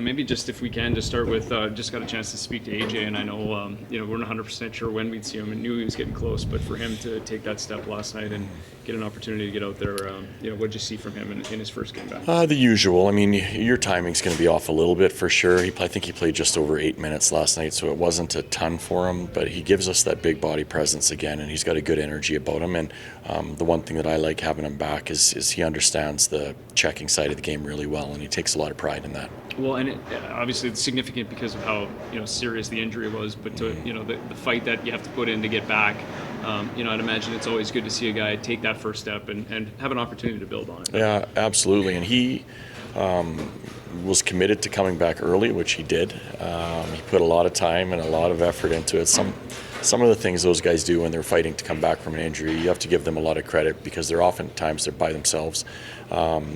maybe just if we can just start with, just got a chance to speak to AJ, and I know, we're not 100% sure when we'd see him and knew he was getting close, but for him to take that step last night and get an opportunity to get out there, what did you see from him in his first game back? The usual. I mean, your timing's going to be off a little bit for sure. I think he played just over 8 minutes last night, so it wasn't a ton for him, but he gives us that big body presence again, and he's got a good energy about him. And the one thing that I like having him back is he understands the checking side of the game really well, and he takes a lot of pride in that. Well, and obviously it's significant because of how serious the injury was, but to the fight that you have to put in to get back, I'd imagine it's always good to see a guy take that first step and have an opportunity to build on it. Yeah, absolutely, and he was committed to coming back early, which he did. He put a lot of time and a lot of effort into it. Some of the things those guys do when they're fighting to come back from an injury, you have to give them a lot of credit because they're by themselves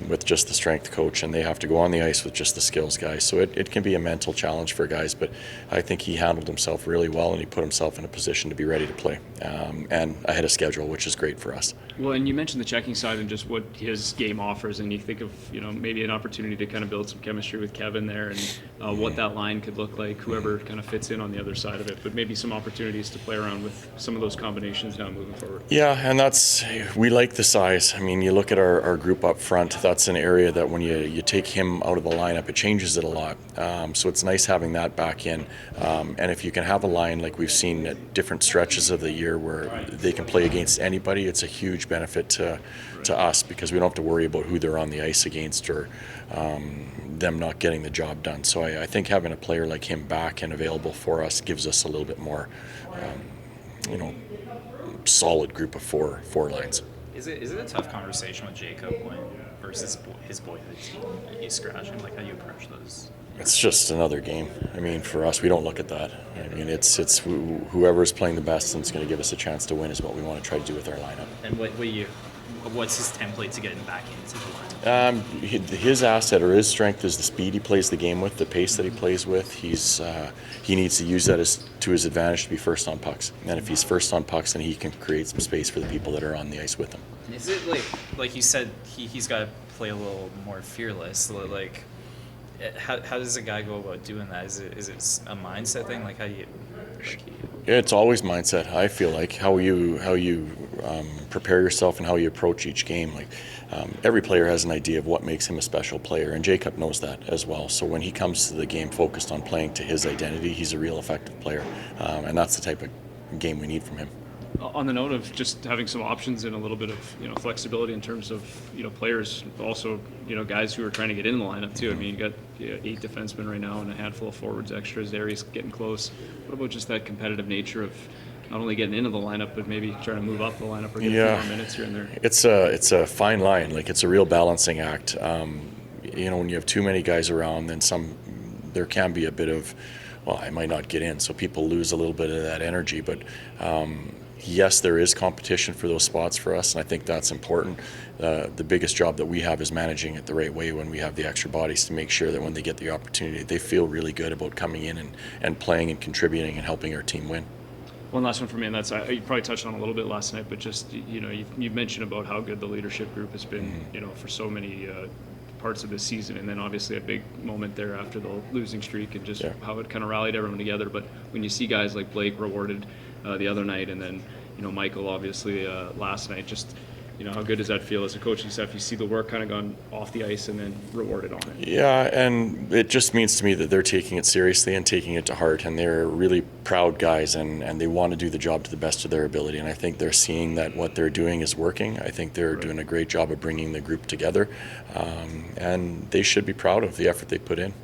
with just the strength coach, and they have to go on the ice with just the skills guys. So it can be a mental challenge for guys, but I think he handled himself really well, and he put himself in a position to be ready to play and ahead of schedule, which is great for us. Well, and you mentioned the checking side and just what his game offers, and you think of maybe an opportunity to kind of build some chemistry with Kevin there, and what that line could look like, whoever kind of fits in on the other side of it, but maybe some opportunities to play around with some of those combinations now moving forward. Yeah, and we like the size. I mean, you look at our group up front, that's an area that when you take him out of the lineup, it changes it a lot. So it's nice having that back in. And if you can have a line like we've seen at different stretches of the year where they can play against anybody, it's a huge benefit to us because we don't have to worry about who they're on the ice against or them not getting the job done. So I think having a player like him back and available for us gives us a little bit more solid group of four lines. Is it a tough conversation with Jacob versus his boyhood team? You scratch him, like how do you approach those? It's just another game. I mean, for us, we don't look at that. I mean, it's whoever's playing the best and is going to give us a chance to win is what we want to try to do with our lineup. And what's his template to getting back into the lineup? His asset or his strength is the speed he plays the game with, the pace that he plays with. He needs to use that to his advantage to be first on pucks. And if he's first on pucks, then he can create some space for the people that are on the ice with him. Is it like you said, he's got to play a little more fearless? Like, how does a guy go about doing that? Is it a mindset thing? Like how do you? It's always mindset. I feel like how you prepare yourself and how you approach each game. Like every player has an idea of what makes him a special player, and Jacob knows that as well. So when he comes to the game focused on playing to his identity, he's a real effective player, and that's the type of game we need from him. On the note of just having some options and a little bit of flexibility in terms of players, also guys who are trying to get in the lineup too. I mean, you got 8 defensemen right now and a handful of forwards extras. Area's getting close. What about just that competitive nature of not only getting into the lineup but maybe trying to move up the lineup or get a few more minutes here and there? It's a fine line. Like it's a real balancing act. When you have too many guys around, then there can be a bit of, well, I might not get in, so people lose a little bit of that energy. But yes, there is competition for those spots for us, and I think that's important. The biggest job that we have is managing it the right way when we have the extra bodies to make sure that when they get the opportunity, they feel really good about coming in and playing and contributing and helping our team win. One last one for me, and that's you probably touched on a little bit last night, but just you mentioned about how good the leadership group has been, for so many parts of this season, and then obviously a big moment there after the losing streak and just how it kind of rallied everyone together. But when you see guys like Blake rewarded the other night, and then Michael obviously last night, just how good does that feel as a coaching staff? You see the work kind of gone off the ice and then rewarded on it. Yeah, and it just means to me that they're taking it seriously and taking it to heart, and they're really proud guys, and they want to do the job to the best of their ability. And I think they're seeing that what they're doing is working. I think they're doing a great job of bringing the group together, and they should be proud of the effort they put in.